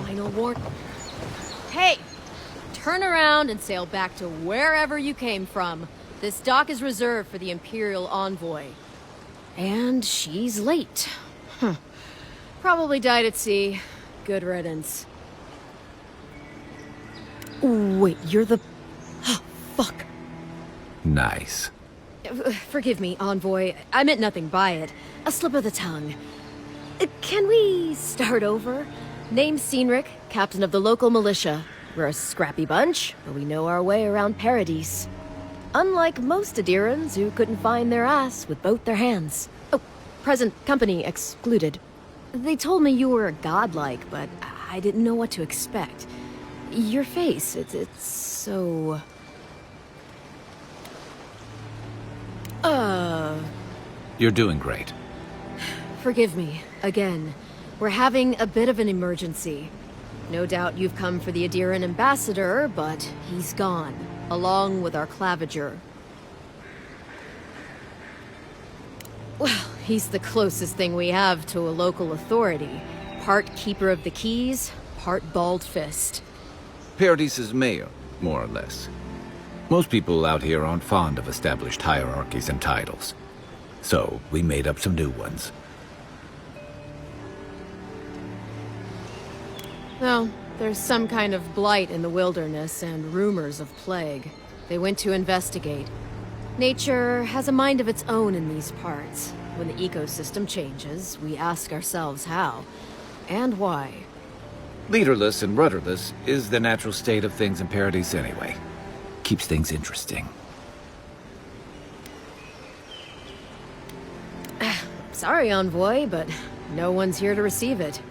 final war... Hey! Turn around and sail back to wherever you came from. This dock is reserved for the Imperial Envoy. And she's late. Probably died at sea. Good riddance. Wait, you're the... Oh, fuck. Nice. Forgive me, Envoy. I meant nothing by it. A slip of the tongue. Can we start over? Name's Cynric, captain of the local militia. We're a scrappy bunch, but we know our way around Paradise. Unlike most Adirans who couldn't find their ass with both their hands. Oh, present company excluded. They told me you were a godlike, but I didn't know what to expect. Your face, it's so... You're doing great. Forgive me, again. We're having a bit of an emergency. No doubt you've come for the Adiran ambassador, but he's gone, along with our claviger. Well, he's the closest thing we have to a local authority. Part keeper of the keys, part bald fist. Paradise's mayor, more or less. Most people out here aren't fond of established hierarchies and titles. So, we made up some new ones. No, there's some kind of blight in the wilderness and rumors of plague. They went to investigate. Nature has a mind of its own in these parts. When the ecosystem changes, we ask ourselves how, and why. Leaderless and rudderless is the natural state of things in Paradise anyway. Keeps things interesting. Sorry, Envoy, but no one's here to receive it.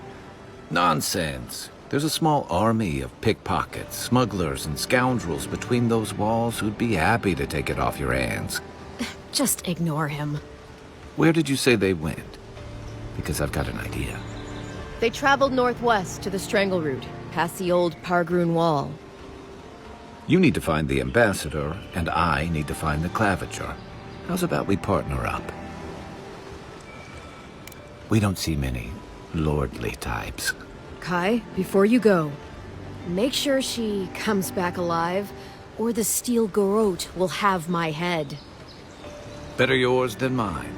Nonsense. There's a small army of pickpockets, smugglers, and scoundrels between those walls who'd be happy to take it off your hands. Just ignore him. Where did you say they went? Because I've got an idea. They traveled northwest to the Strangle Route, past the old Pargroon Wall. You need to find the ambassador, and I need to find the claviger. How's about we partner up? We don't see many lordly types. Kai, before you go, make sure she comes back alive, or the Steel Garrote will have my head. Better yours than mine.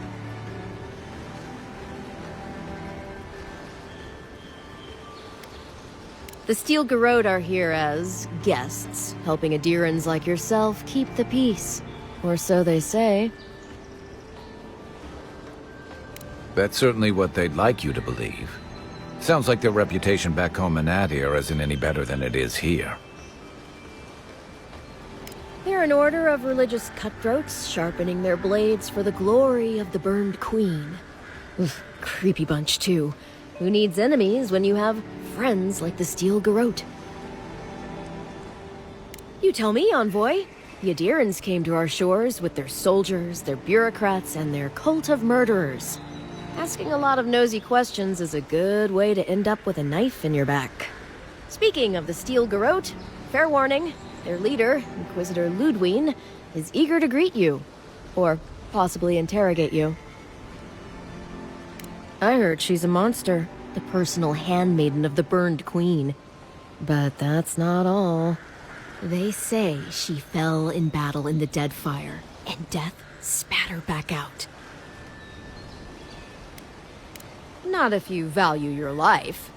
The Steel Garrote are here as guests, helping Adirans like yourself keep the peace. Or so they say. That's certainly what they'd like you to believe. Sounds like their reputation back home in Adir isn't any better than it is here. They're an order of religious cutthroats, sharpening their blades for the glory of the burned queen. Oof, creepy bunch, too. Who needs enemies when you have friends like the Steel Garrote? You tell me, Envoy. The Adirans came to our shores with their soldiers, their bureaucrats, and their cult of murderers. Asking a lot of nosy questions is a good way to end up with a knife in your back. Speaking of the Steel Garrote, fair warning, their leader, Inquisitor Ludwine, is eager to greet you. Or possibly interrogate you. I heard she's a monster, the personal handmaiden of the burned queen. But that's not all. They say she fell in battle in the Deadfire, and death spat her back out. Not if you value your life.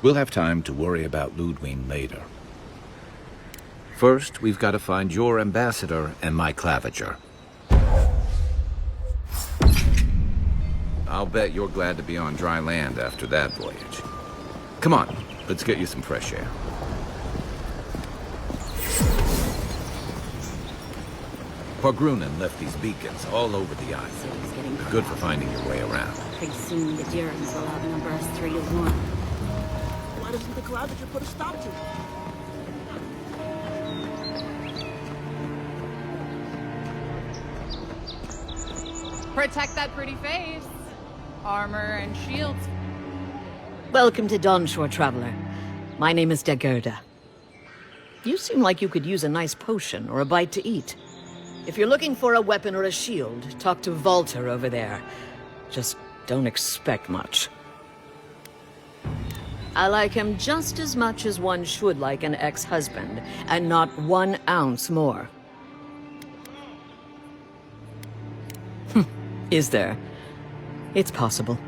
We'll have time to worry about Ludwine later. First, we've got to find your ambassador and my claviger. I'll bet you're glad to be on dry land after that voyage. Come on, let's get you some fresh air. Pargrunen left these beacons all over the island. They're good for finding your way around. Pretty soon the Adirans will outnumber us 3-1. Why doesn't the claviger put a stop to it? Protect that pretty face. Armor and shields. Welcome to Dawnshore, traveler. My name is Dagerda. You seem like you could use a nice potion or a bite to eat. If you're looking for a weapon or a shield, talk to Valter over there. Just don't expect much. I like him just as much as one should like an ex-husband, and not 1 ounce more. Is there? It's possible.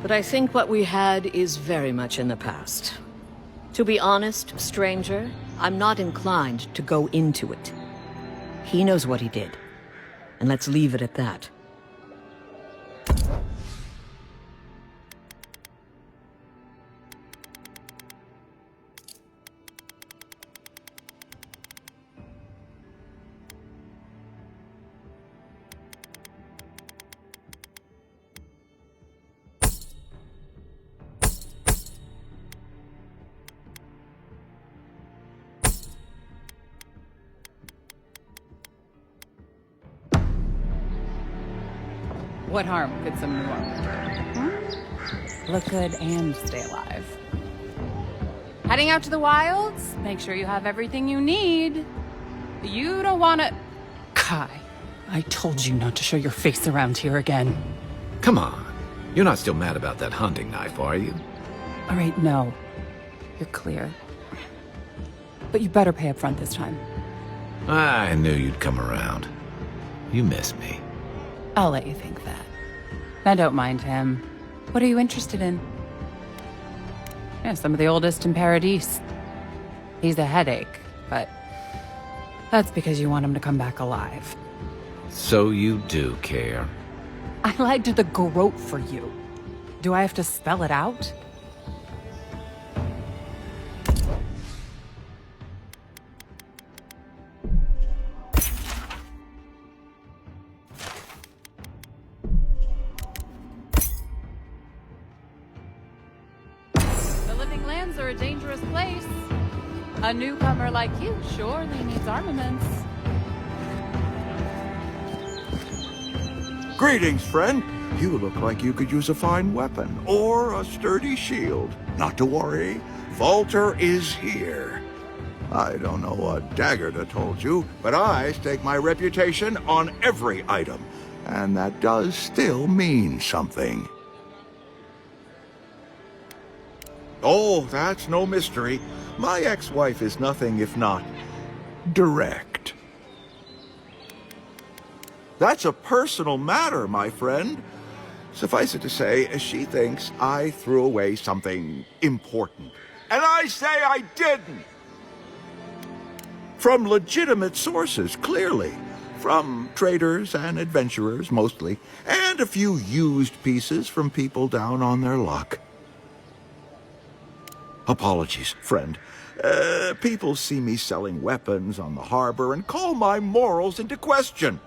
But I think what we had is very much in the past. To be honest, stranger, I'm not inclined to go into it. He knows what he did. And let's leave it at that. What harm could some new armor do? Look good and stay alive. Heading out to the wilds? Make sure you have everything you need. You don't want to... Kai, I told you not to show your face around here again. Come on. You're not still mad about that hunting knife, are you? All right, no. You're clear. But you better pay up front this time. I knew you'd come around. You miss me. I'll let you think that. Now don't mind him. What are you interested in? Yeah, some of the oldest in Paradise. He's a headache, but that's because you want him to come back alive. So you do care. I lied to the Garrote for you. Do I have to spell it out? The living lands are a dangerous place. A newcomer like you surely needs armaments. Greetings, friend. You look like you could use a fine weapon or a sturdy shield. Not to worry, Volter is here. I don't know what Daggerda told you, but I stake my reputation on every item, and that does still mean something. Oh, that's no mystery. My ex-wife is nothing if not direct. That's a personal matter, my friend. Suffice it to say, she thinks I threw away something important. And I say I didn't! From legitimate sources, clearly. From traders and adventurers, mostly. And a few used pieces from people down on their luck. Apologies, friend. People see me selling weapons on the harbor and call my morals into question.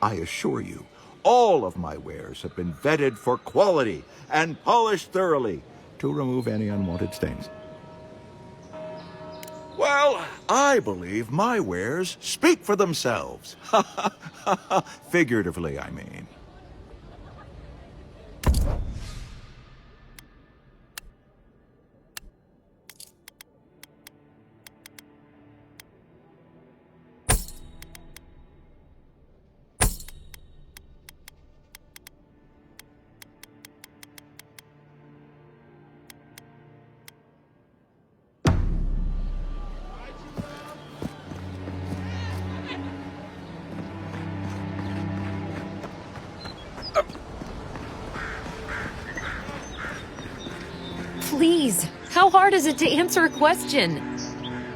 I assure you, all of my wares have been vetted for quality and polished thoroughly to remove any unwanted stains. Well, I believe my wares speak for themselves. Figuratively, I mean. Please, how hard is it to answer a question?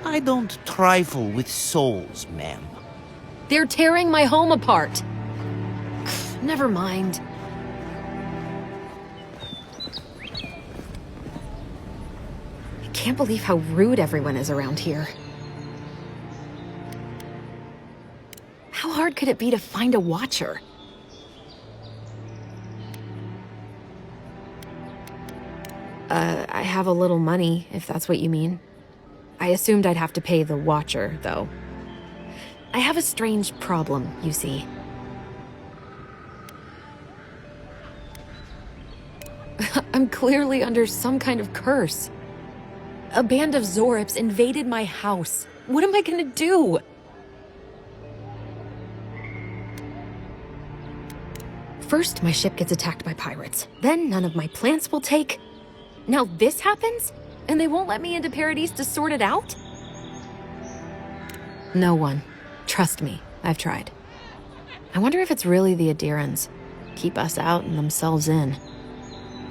I don't trifle with souls, ma'am. They're tearing my home apart. Never mind. I can't believe how rude everyone is around here. How hard could it be to find a watcher? I have a little money, if that's what you mean. I assumed I'd have to pay the watcher, though. I have a strange problem, you see. I'm clearly under some kind of curse. A band of Zorips invaded my house. What am I gonna do? First, my ship gets attacked by pirates. Then none of my plants will take. Now this happens? And they won't let me into Paradise to sort it out? No one. Trust me, I've tried. I wonder if it's really the Adirans. Keep us out and themselves in.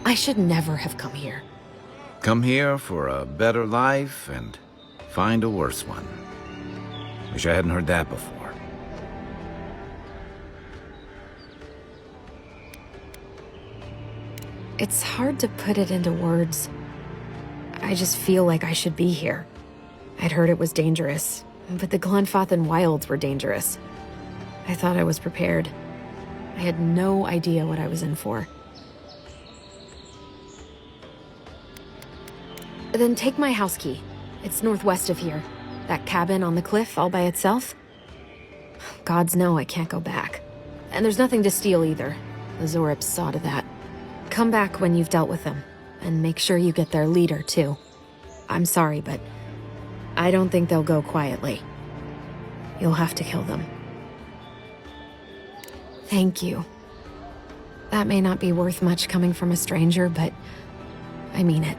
I should never have come here. Come here for a better life and find a worse one. Wish I hadn't heard that before. It's hard to put it into words. I just feel like I should be here. I'd heard it was dangerous, but the Glenfathan wilds were dangerous. I thought I was prepared. I had no idea what I was in for. Then take my house key. It's northwest of here. That cabin on the cliff all by itself. Gods know I can't go back. And there's nothing to steal either. The Zorips saw to that. Come back when you've dealt with them. And make sure you get their leader, too. I'm sorry, but I don't think they'll go quietly. You'll have to kill them. Thank you. That may not be worth much coming from a stranger, but I mean it.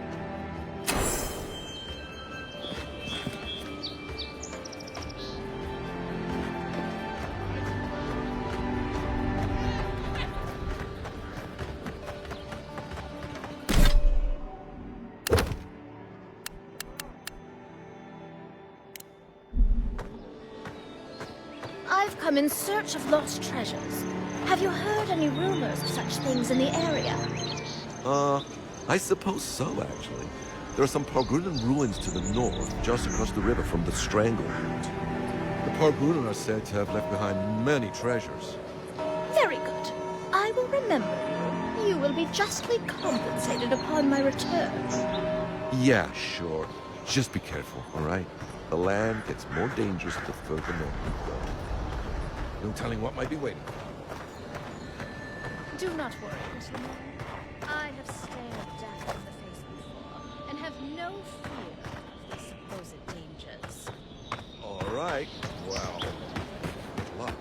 I've come in search of lost treasures. Have you heard any rumors of such things in the area? I suppose so, actually. There are some Pargunan ruins to the north, just across the river from the Stranglehold. The Pargunan are said to have left behind many treasures. Very good. I will remember you. You will be justly compensated upon my return. Yeah, sure. Just be careful, all right? The land gets more dangerous the further north you go. No telling what might be waiting. Do not worry, little man. I have stared death in the face before, and have no fear of the supposed dangers. All right. Well, good luck.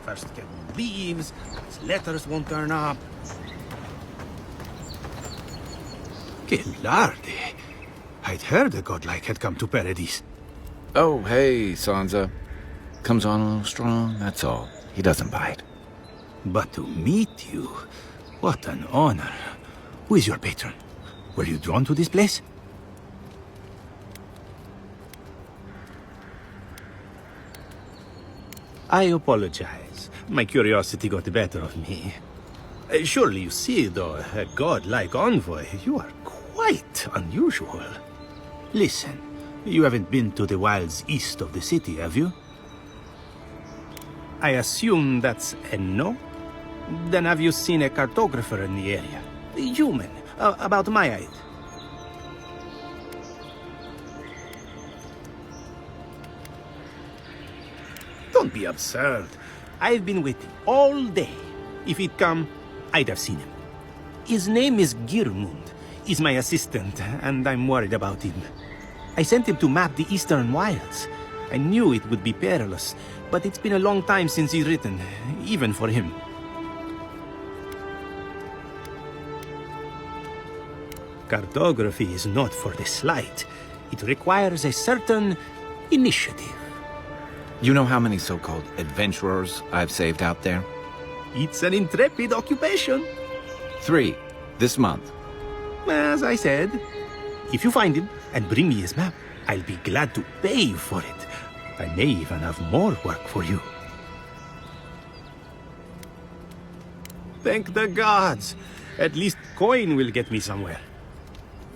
First Kevin leaves, his letters won't turn up. Que larde. I'd heard the godlike had come to Paradise. Oh, hey, Sansa. Comes on a little strong, that's all. He doesn't bite. But to meet you, what an honor. Who is your patron? Were you drawn to this place? I apologize. My curiosity got the better of me. Surely you see, though, a godlike envoy, you are quite unusual. Listen, you haven't been to the wilds east of the city, have you? I assume that's a no? Then have you seen a cartographer in the area? A human, about my height. Don't be absurd. I've been waiting all day. If he'd come, I'd have seen him. His name is Girmund. He's my assistant, and I'm worried about him. I sent him to map the eastern wilds. I knew it would be perilous, but it's been a long time since he's written, even for him. Cartography is not for the slight. It requires a certain initiative. You know how many so-called adventurers I've saved out there? It's an intrepid occupation. 3, this month. As I said, if you find him and bring me his map, I'll be glad to pay you for it. I may even have more work for you. Thank the gods! At least coin will get me somewhere.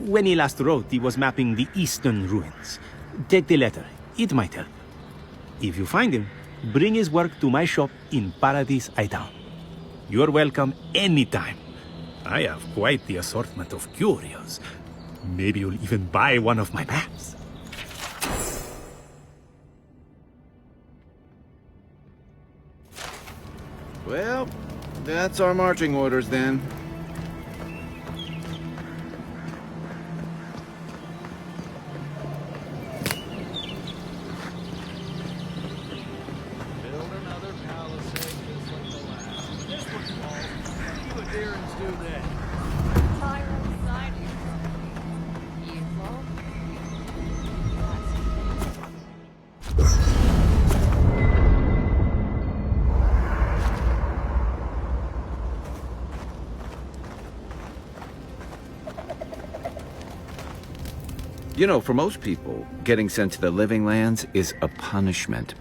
When he last wrote, he was mapping the eastern ruins. Take the letter. It might help. If you find him, bring his work to my shop in Paradise Town. You're welcome anytime. I have quite the assortment of curios. Maybe you'll even buy one of my maps. Well, that's our marching orders then. Build another You know, for most people, getting sent to the Living Lands is a punishment.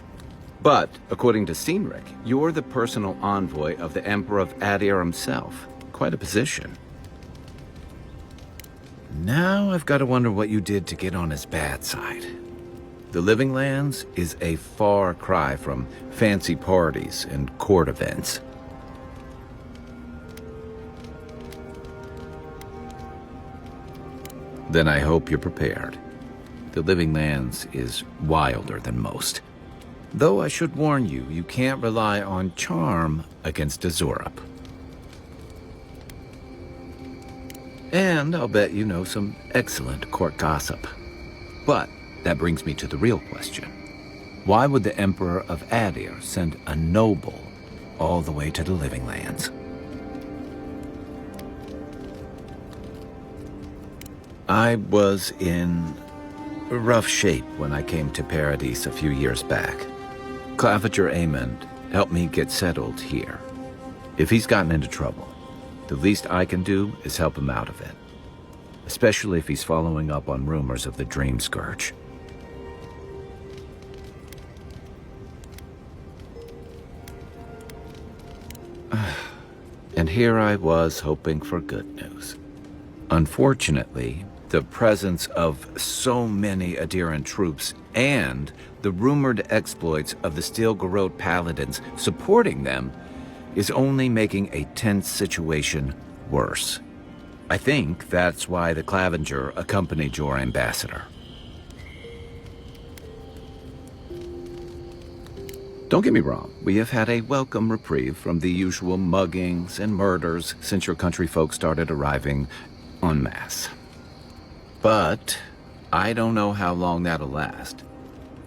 But, according to Cynric, you're the personal envoy of the Emperor of Adir himself. Quite a position. Now I've got to wonder what you did to get on his bad side. The Living Lands is a far cry from fancy parties and court events. Then I hope you're prepared. The Living Lands is wilder than most. Though I should warn you, you can't rely on charm against Azurup. And I'll bet you know some excellent court gossip. But that brings me to the real question. Why would the Emperor of Adir send a noble all the way to the Living Lands? I was in rough shape when I came to Paradise a few years back. Claviger Amond helped me get settled here. If he's gotten into trouble, the least I can do is help him out of it. Especially if he's following up on rumors of the Dreamscourge. And here I was hoping for good news. Unfortunately, the presence of so many Adiran troops and the rumored exploits of the Steel Garrote Paladins supporting them is only making a tense situation worse. I think that's why the Claviger accompanied your ambassador. Don't get me wrong, we have had a welcome reprieve from the usual muggings and murders since your country folk started arriving en masse. But I don't know how long that'll last.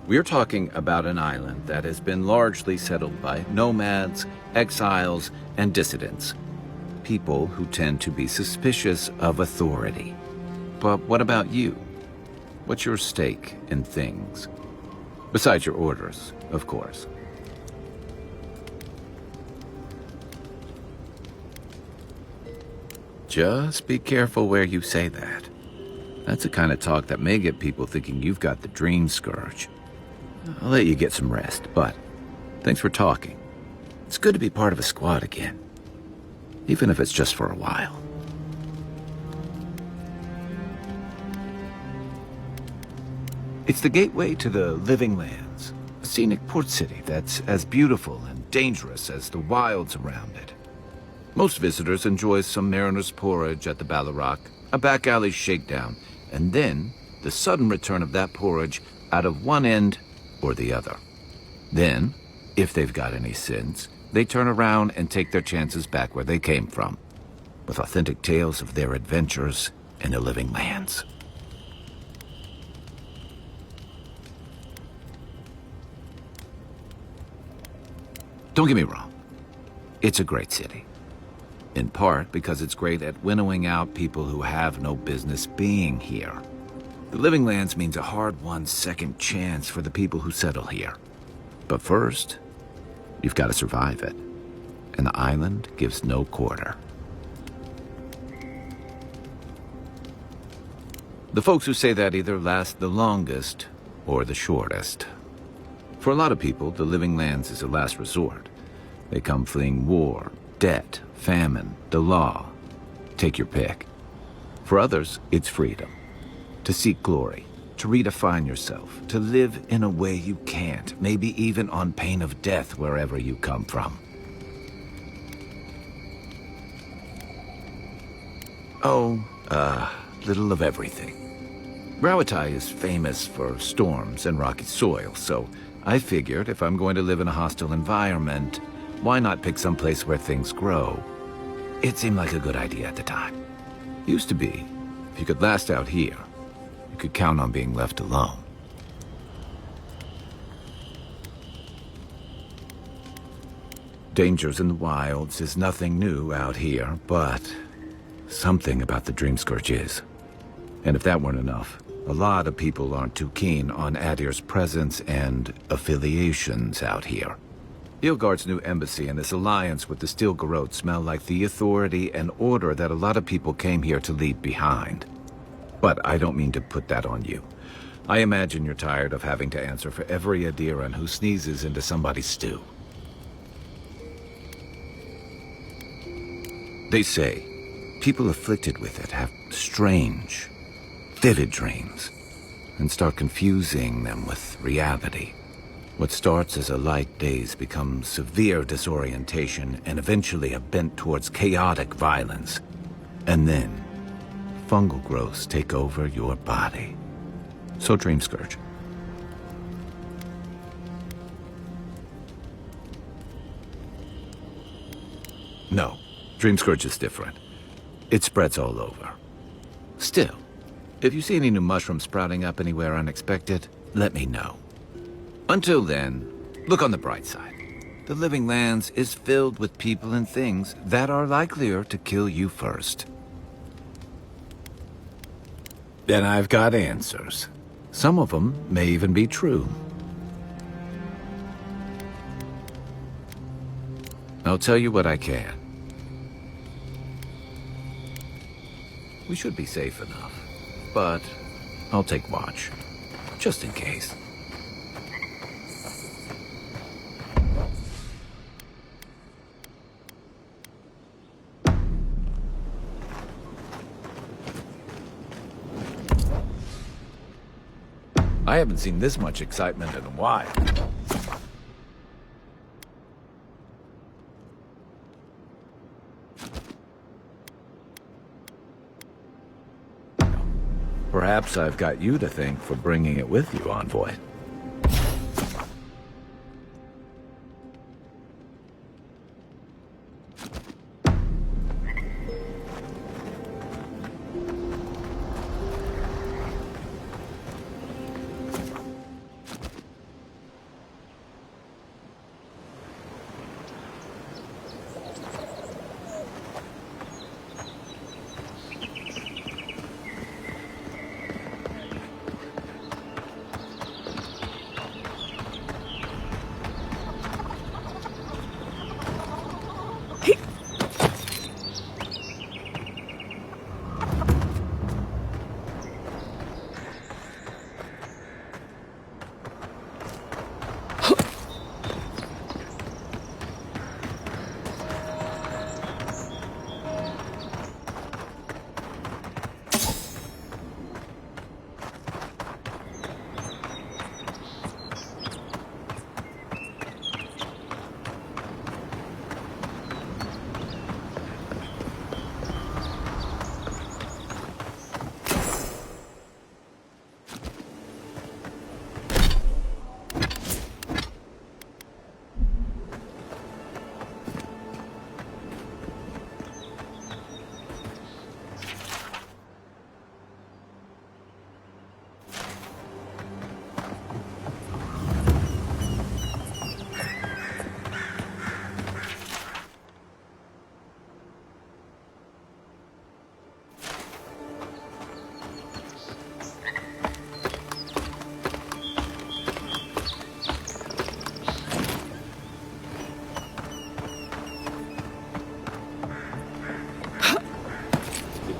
We're talking about an island that has been largely settled by nomads, exiles, and dissidents. People who tend to be suspicious of authority. But what about you? What's your stake in things? Besides your orders, of course. Just be careful where you say that. That's the kind of talk that may get people thinking you've got the Dreamscourge. I'll let you get some rest, but thanks for talking. It's good to be part of a squad again. Even if it's just for a while. It's the gateway to the Living Lands, a scenic port city that's as beautiful and dangerous as the wilds around it. Most visitors enjoy some mariner's porridge at the Ballarrock, a back alley shakedown, and then the sudden return of that porridge out of one end or the other. Then, if they've got any sense, they turn around and take their chances back where they came from, with authentic tales of their adventures in the Living Lands. Don't get me wrong, it's a great city. In part because it's great at winnowing out people who have no business being here. The Living Lands means a hard-won second chance for the people who settle here. But first, you've got to survive it. And the island gives no quarter. The folks who say that either last the longest or the shortest. For a lot of people, the Living Lands is a last resort. They come fleeing war, debt, famine, the law. Take your pick. For others, it's freedom. To seek glory, to redefine yourself, to live in a way you can't, maybe even on pain of death wherever you come from. Little of everything. Rawatai is famous for storms and rocky soil, so I figured if I'm going to live in a hostile environment, why not pick some place where things grow? It seemed like a good idea at the time. Used to be, if you could last out here, you could count on being left alone. Dangers in the wilds is nothing new out here, but something about the Dreamscourge is. And if that weren't enough, a lot of people aren't too keen on Adir's presence and affiliations out here. Ilgard's new embassy and his alliance with the Steel Garrote smell like the authority and order that a lot of people came here to leave behind. But I don't mean to put that on you. I imagine you're tired of having to answer for every Adiran who sneezes into somebody's stew. They say people afflicted with it have strange, vivid dreams and start confusing them with reality. What starts as a light daze becomes severe disorientation and eventually a bent towards chaotic violence. And then, fungal growths take over your body. So Dreamscourge. No, Dreamscourge is different. It spreads all over. Still, if you see any new mushrooms sprouting up anywhere unexpected, let me know. Until then, look on the bright side. The Living Lands is filled with people and things that are likelier to kill you first. Then I've got answers. Some of them may even be true. I'll tell you what I can. We should be safe enough, but I'll take watch, just in case. I haven't seen this much excitement in a while. Perhaps I've got you to thank for bringing it with you, Envoy.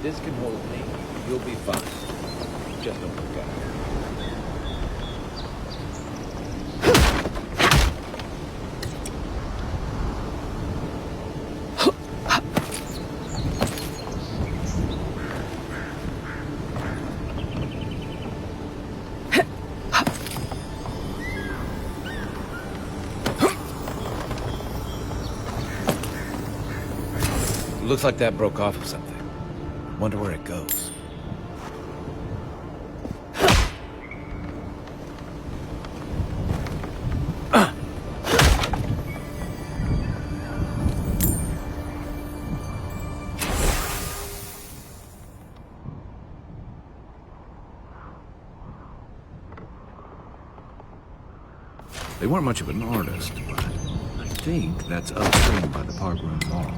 This can hold me. You'll be fine. Just don't look up. Looks like that broke off of something. Wonder where it goes. They weren't much of an artist, but I think that's upstream by the park room wall.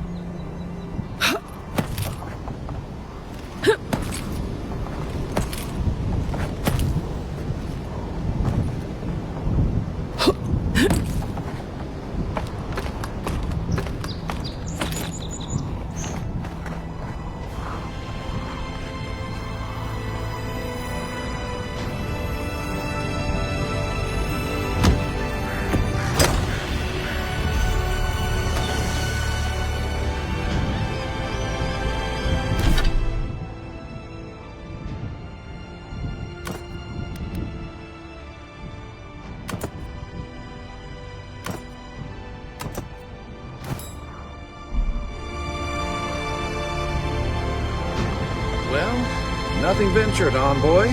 Nothing ventured, envoy.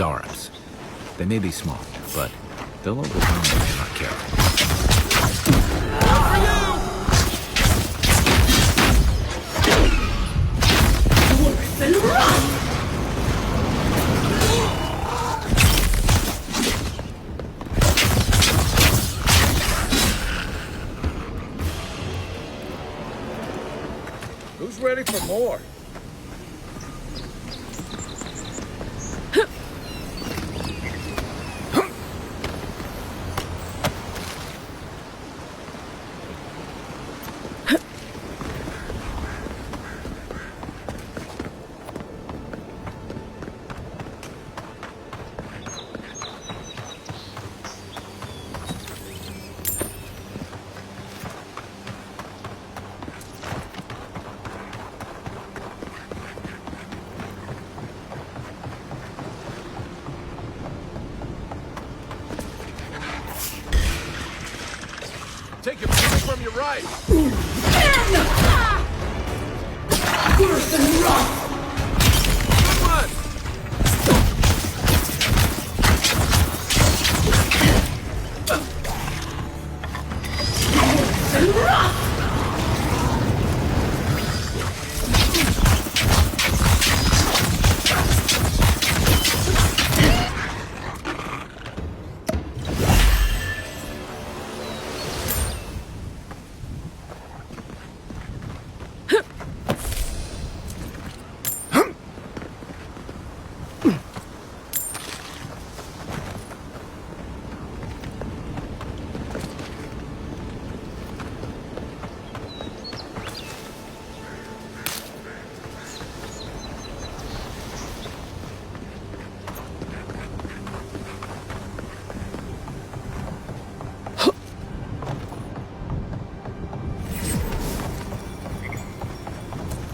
Zarabs. They may be small, but they'll overwhelm you if you're not careful. Who's ready for more? Take your foot from your right. Worse than rough. Good one. Worse than rough.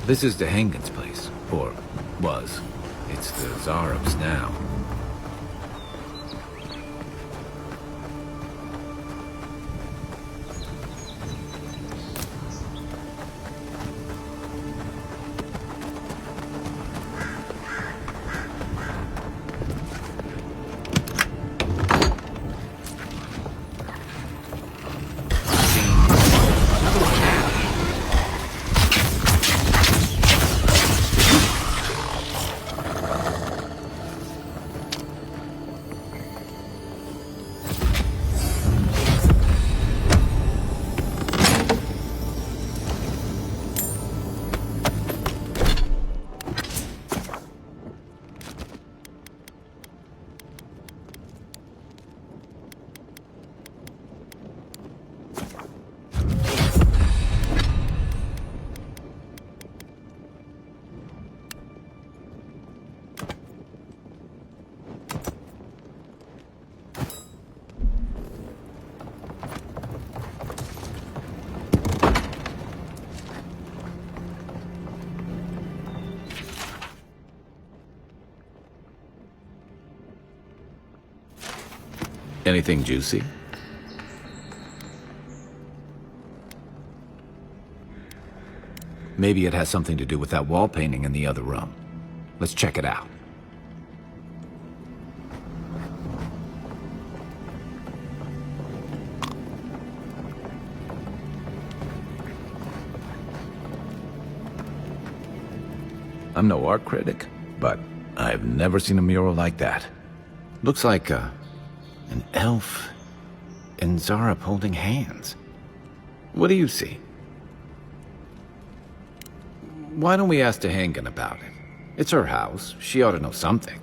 This is the Hangen's place. Or was. It's the Zarab's now. Anything juicy? Maybe it has something to do with that wall painting in the other room. Let's check it out. I'm no art critic, but I've never seen a mural like that. Looks like an elf and Zarab holding hands. What do you see? Why don't we ask Hangen about it? It's her house. She ought to know something.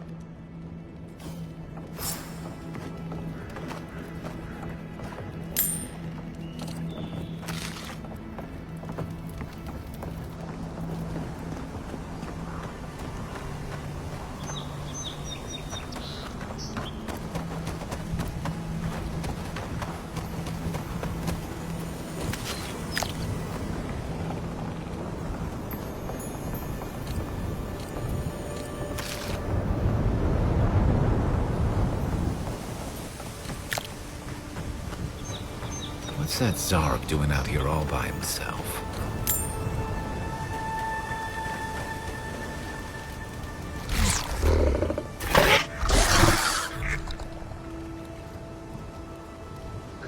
What's that Zarab doing out here all by himself?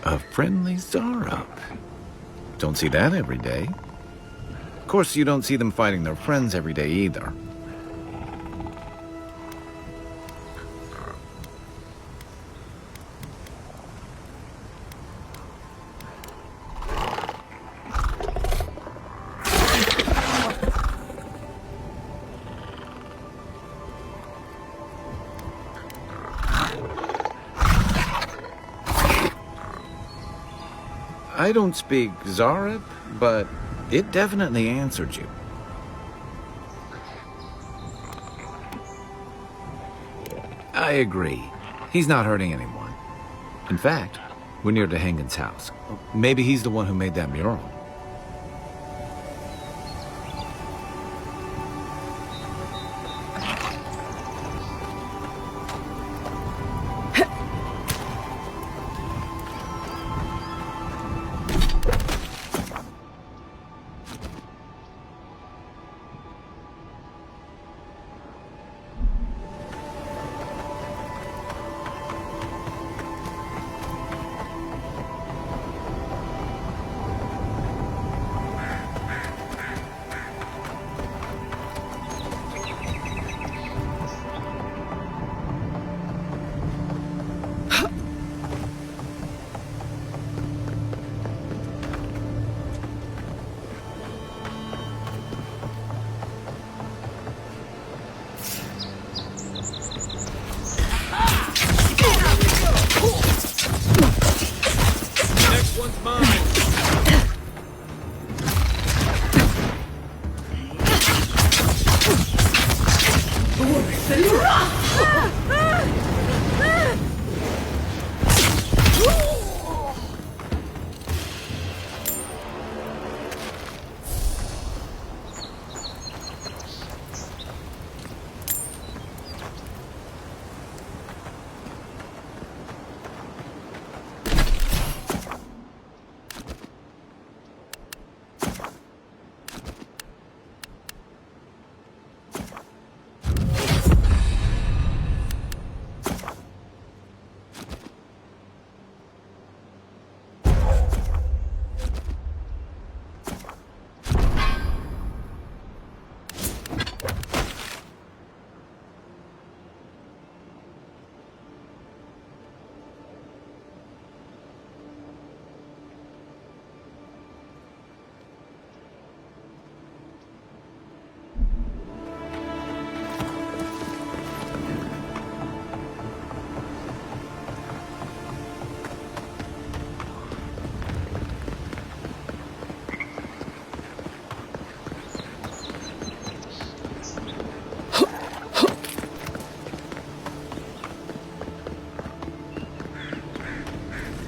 A friendly Zarab. Don't see that every day. Of course, you don't see them fighting their friends every day either. I don't speak Zarab, but it definitely answered you. I agree. He's not hurting anyone. In fact, we're near to Hangen's house. Maybe he's the one who made that mural.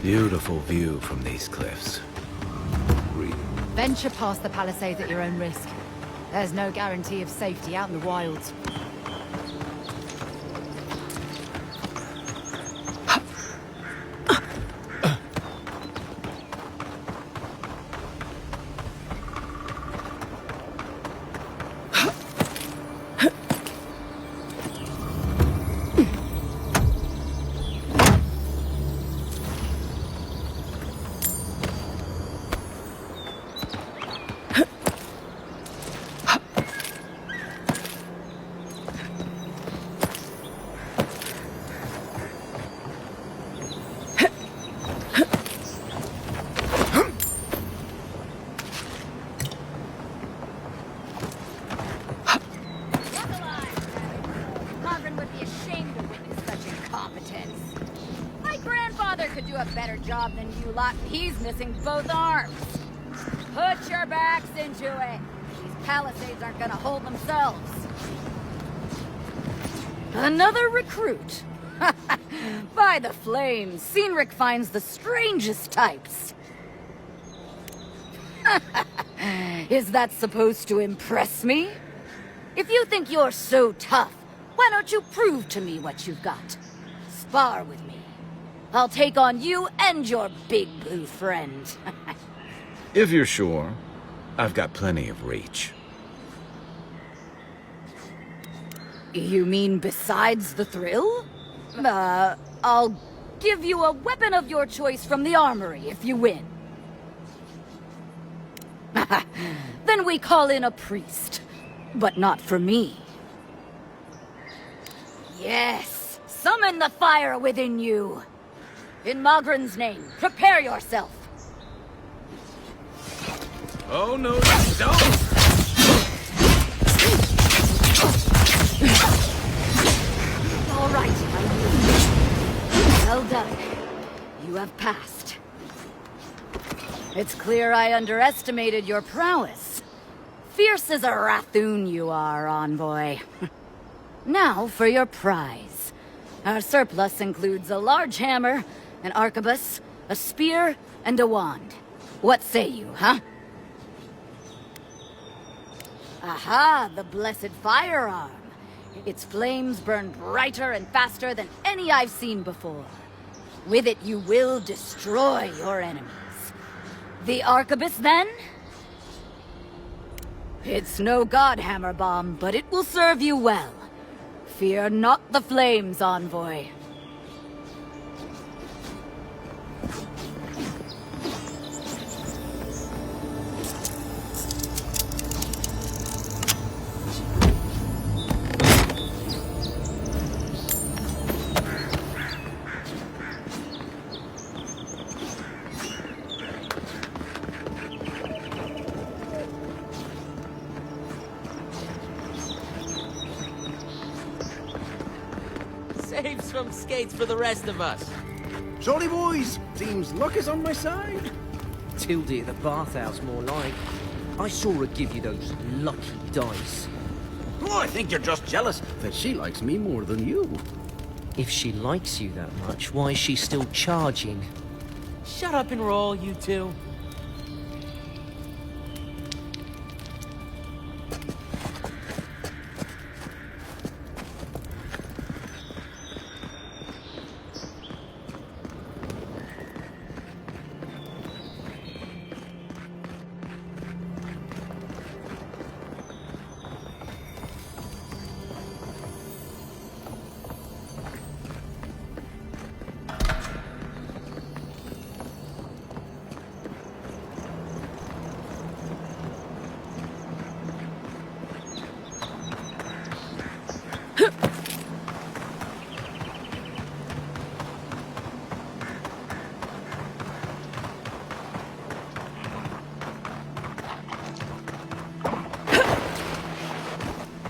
Beautiful view from these cliffs. Venture past the palisades at your own risk. There's no guarantee of safety out in the wilds. Job than you lot. He's missing both arms. Put your backs into it. These palisades aren't gonna hold themselves. Another recruit. By the flames, Cynric finds the strangest types. Is that supposed to impress me? If you think you're so tough, why don't you prove to me what you've got? Spar with me. I'll take on you and your big blue friend. If you're sure, I've got plenty of reach. You mean besides the thrill? I'll give you a weapon of your choice from the armory if you win. Then we call in a priest. But not for me. Yes, summon the fire within you. In Magrin's name, prepare yourself. Oh, no, don't! All right, well done. You have passed. It's clear I underestimated your prowess. Fierce as a Rathoon you are, envoy. Now for your prize. Our surplus includes a large hammer, an arquebus, a spear, and a wand. What say you, huh? Aha, the blessed firearm. Its flames burn brighter and faster than any I've seen before. With it you will destroy your enemies. The arquebus, then? It's no godhammer bomb, but it will serve you well. Fear not the flames, envoy. Saves from skates for the rest of us. Jolly boys! Seems luck is on my side. Tildy at the bathhouse, more like. I saw her give you those lucky dice. Oh, I think you're just jealous that she likes me more than you. If she likes you that much, why is she still charging? Shut up and roll, you two.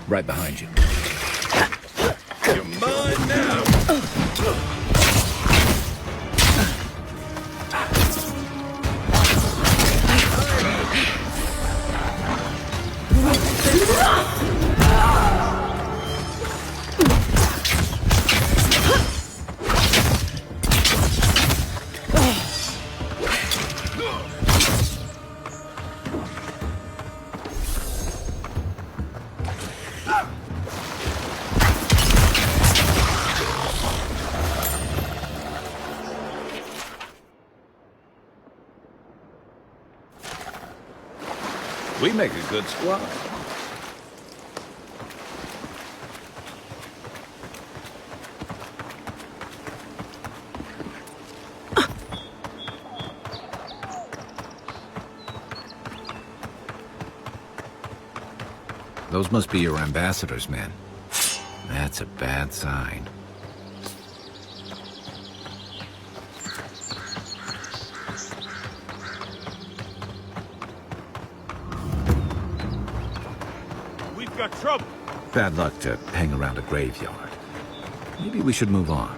Right behind you. You're mine now! We make a good squad. Those must be your ambassadors, men. That's a bad sign. We've got trouble. Bad luck to hang around a graveyard. Maybe we should move on.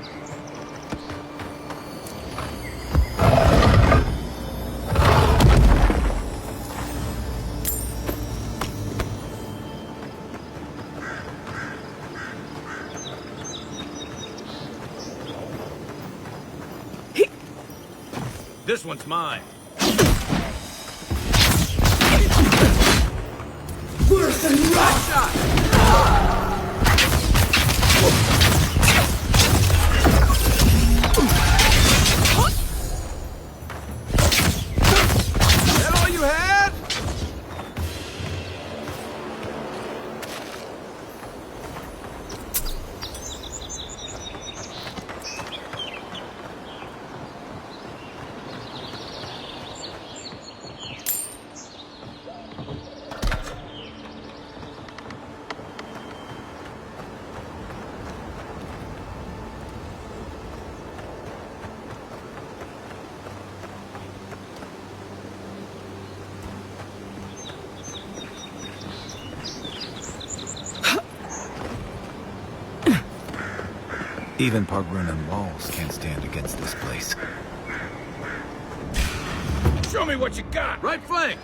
This one's mine. Worse than rock! That all you had? Even Pargrunan walls can't stand against this place. Show me what you got. Right flank.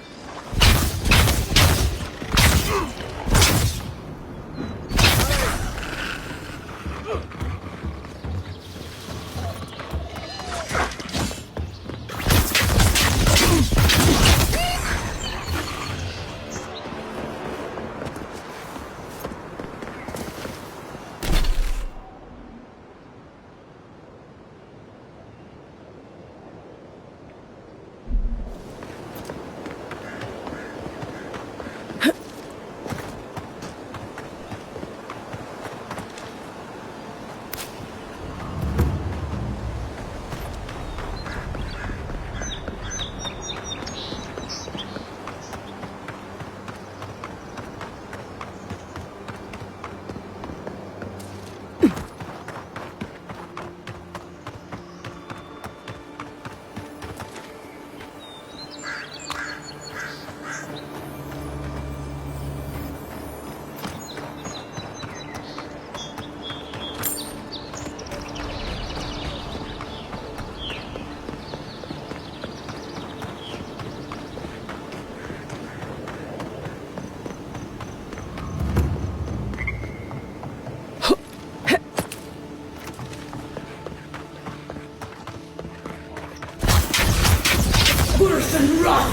Worse than rock!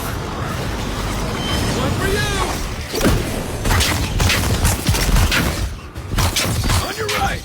One for you! On your right!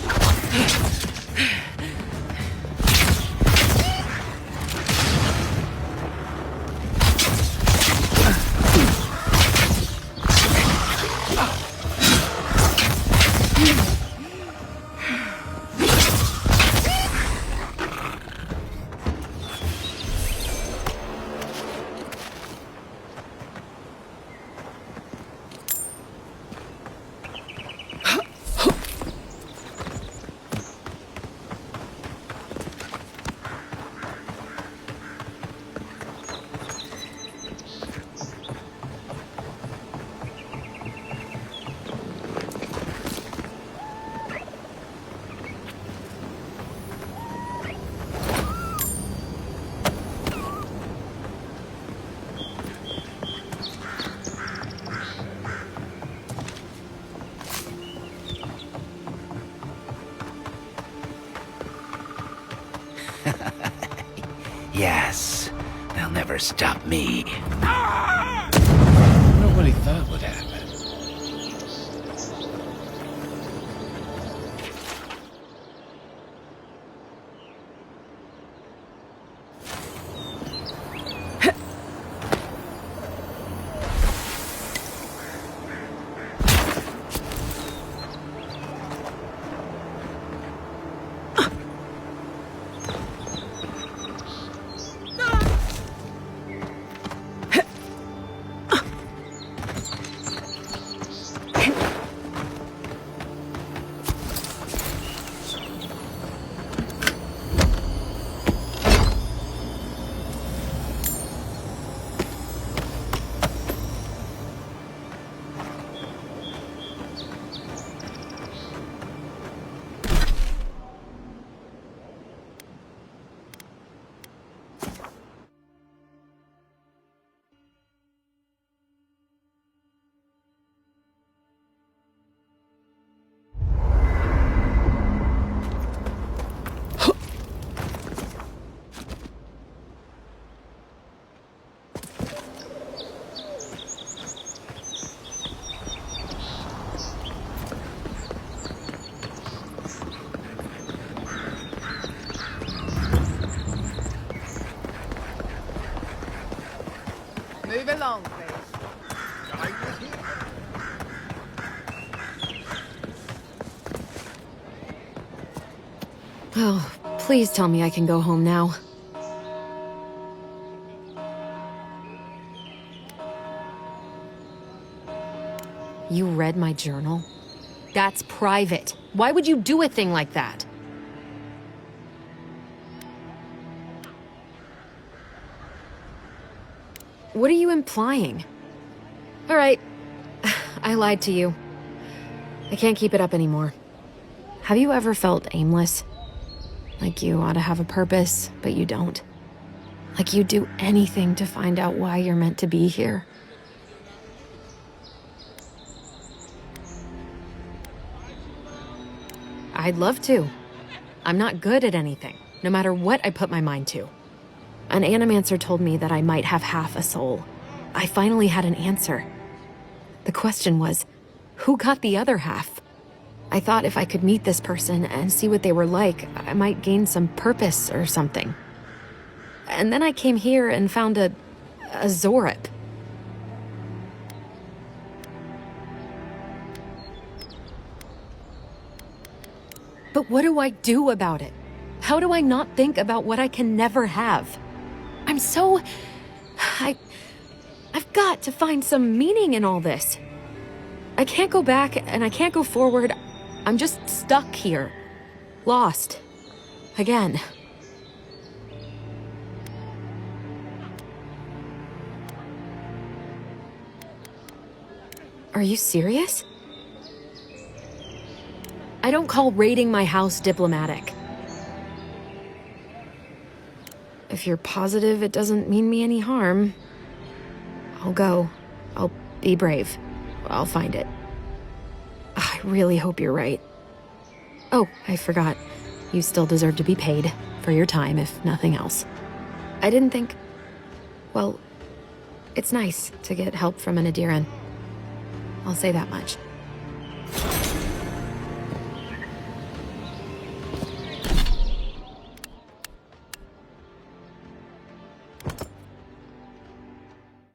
Yes, they'll never stop me. Nobody thought would happen. belong, please. Oh, please tell me I can go home now. You read my journal? That's private. Why would you do a thing like that? What are you implying? All right, I lied to you. I can't keep it up anymore. Have you ever felt aimless? Like you ought to have a purpose, but you don't? Like you'd do anything to find out why you're meant to be here? I'd love to. I'm not good at anything, no matter what I put my mind to. An animancer told me that I might have half a soul. I finally had an answer. The question was, who got the other half? I thought if I could meet this person and see what they were like, I might gain some purpose or something. And then I came here and found a Zorip. But what do I do about it? How do I not think about what I can never have? I'm so... I've got to find some meaning in all this. I can't go back and I can't go forward. I'm just stuck here. Lost. Again. Are you serious? I don't call raiding my house diplomatic. If you're positive it doesn't mean me any harm, I'll go. I'll be brave. I'll find it. I really hope you're right. Oh, I forgot. You still deserve to be paid for your time, if nothing else. I didn't think... Well, it's nice to get help from an Adiran. I'll say that much.